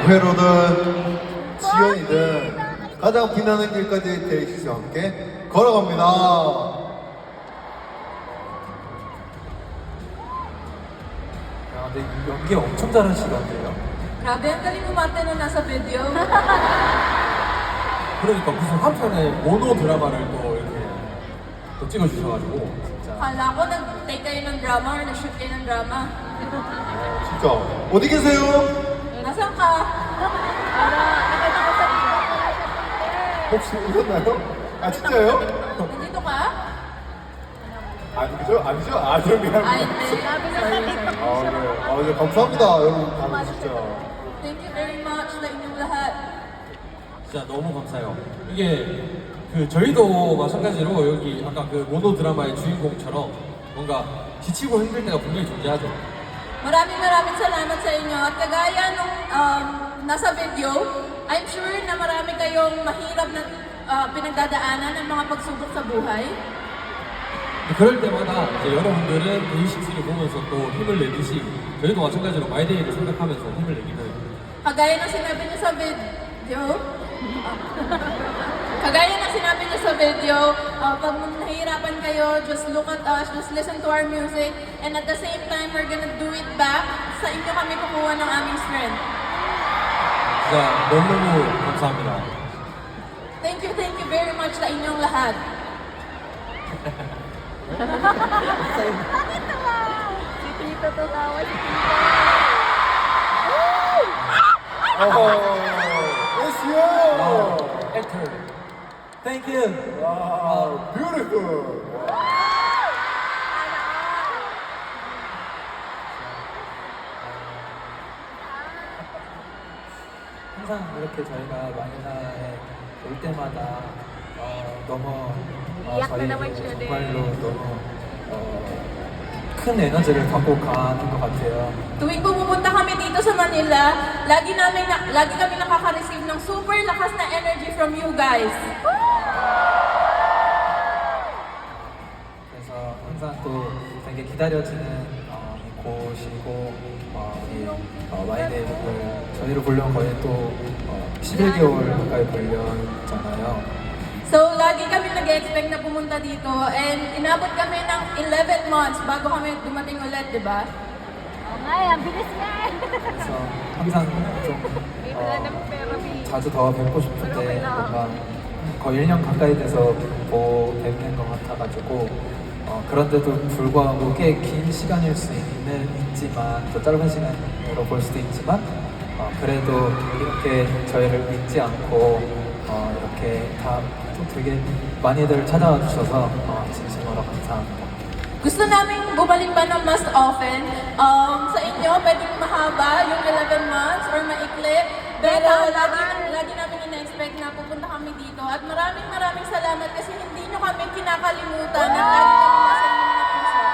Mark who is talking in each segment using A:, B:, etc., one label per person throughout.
A: 회로든 지연이든 가장 빛나는 길까지 데이식스와 함께 걸어갑니다.
B: 야, 근데 연기 엄청 잘하시던데요.
C: Grabe, ang galing umarte nung nasa video.
B: 그러니까 무슨 한편의 모노 드라마를 또 이렇게 또 찍어주셔가지고 진짜.
C: Akala ko nag-take kayo ng drama or nag-shoot kayo ng drama.
A: 진짜 어디 계세요?
C: Nasaan ka?
A: 혹시 오셨나요? 아 진짜요?
C: Nandito ka?
A: 아니죠? 아니죠? 아니요 미안합니다.
C: Ay, hindi.
A: 네, 감사합니다 여러분 다들 진짜.
C: Thank you very much sa inyong lahat.
B: 진짜 너무 감사해요. 이게 그 저희도 마찬가지로 여기 아까 그 모노 드라마의 주인공처럼 뭔가 지치고 힘들 때가 분명히 존재하죠.
C: Maraming salamat sa inyo. At kagaya nung nasa video, I'm sure na marami kayong mahirap na pinagdadaanan ng mga pagsubok sa buhay.
B: 그럴 때마다 이제 여러분들은 데이식스를 보면서 또 힘을 내듯이 저희도 마찬가지로 마이데이를 생각하면서 힘을 내기는
C: Kagaya ng sinabi niyo sa video, kagaya ng sinabi niyo sa video, pag nahihirapan kayo, just look at us, just listen to our music, and at the same time, we're gonna do it back. Sa inyo kami kukuha ng aming strength.
B: 진짜 너무너무 감사합니다.
C: Thank you very much sa inyong lahat.
D: Bakit naman? Si Tito tumawa, si Tito.
A: Yes you.
B: 액터. Thank you.
A: Wow, beautiful.
E: 항상 이렇게 저희가 마니라에 올 때마다 너무
D: 이약
E: 저희
D: 나만 줘야 돼.
E: 정말로 너무 큰 에너지를 받고 가는 것 같아요.
C: Tuwing pumupunta kami dito sa Manila, lagi kami nakaka-receive ng super lakas na energy from you guys.
E: 그래서 항상 또 되게 기다려지는 곳이고 우리 와이데이를 저희를 보려면 거의 또 11개월 가까이 걸렸잖아요.
C: So, lagi kami nag-expect na pumunta dito and inabot kami ng 11 months bago kami dumating ulit, di ba?
D: Oo nga, ang bilis nga.
E: 그래서 항상 좀
D: Wala namang pera, Mi.
E: 자주 더 뵙고 싶은데 뭔가 거의 1년 가까이 돼서 뵙는 것 같아가지고 그런데도 불구하고 꽤 긴 시간일 수 있지만 또 짧은 시간으로 볼 수도 있지만 그래도 이렇게 저희를 믿지 않고 이렇게 다 또 되게 많이들 찾아와 주셔서 진심으로 감사합니다.
C: Gusto namin bumalik pa ng mas often. Sa inyo, pwedeng mahaba yung 11 months or maikli. Pero lagi namin ina-expect na pupunta kami dito. At maraming salamat kasi hindi nyo kami kinakalimutan. At lagi kami nasa inyong mga puso.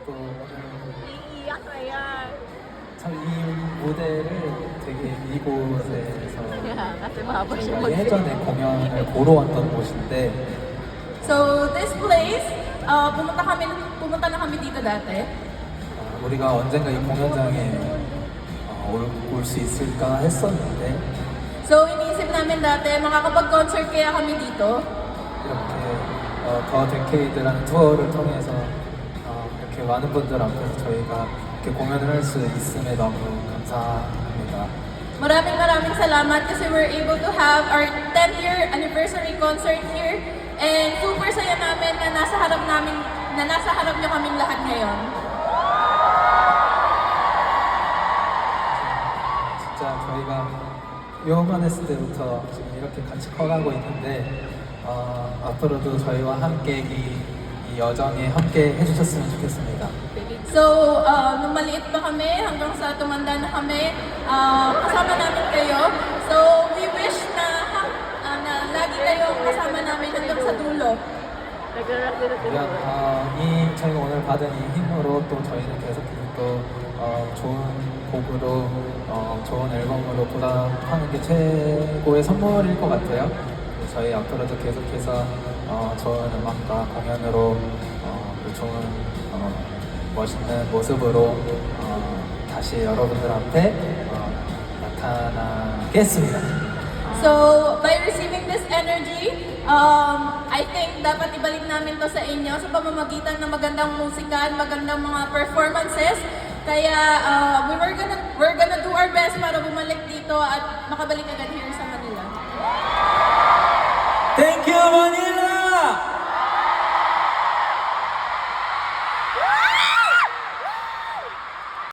E: 또 오늘
D: Iiyak na yan.
E: 참 이 무대를 되게 이곳에서
D: Kasi mahaba siya
E: 저희가 예전에 공연을 보러 왔던 곳인데
C: So, this place, pumunta na kami dito dati.
E: 우리가 언젠가 이 공연장에 올 수 있을까 했었는데
C: So, iniisip namin dati, makakapag-concert kaya kami dito.
E: 이렇게 더 데케이드라는 투어를 통해서 이렇게 많은 분들 앞에서 저희가 이렇게 공연을 할 수 있음에 너무 감사합니다.
C: Maraming salamat kasi we're able to have our 10th year anniversary concert here. And super saya namin na nasa harap nyo kaming lahat ngayon.
E: 진짜 저희가 요만했을 때부터 지금 이렇게 같이 커가고 있는데 앞으로도 저희와 함께 이 여정에 함께 해주셨으면 좋겠습니다.
C: So, nung maliit pa kami, hanggang sa tumanda na kami, kasama namin kayo. So, we wish na lagi kayong kasama namin hanggang sa dulo.
D: Nag-rock din ako.
E: 저희가 오늘 받은 이 힘으로 또 저희는 계속 또 좋은 곡으로 좋은 앨범으로 보답하는 게 최고의 선물일 것 같아요. 저희 앞으로도 계속해서 좋은 음악과 공연으로 또 좋은 멋있는 모습으로 다시 여러분들 앞에 나타나겠습니다.
C: So, by receiving this energy, I think dapat ibalik namin to sa inyo sa pamamagitan ng magandang musika at magandang mga performances. Kaya we're gonna do our best para bumalik dito at makabalik agad here sa Manila.
E: Thank you, Manila!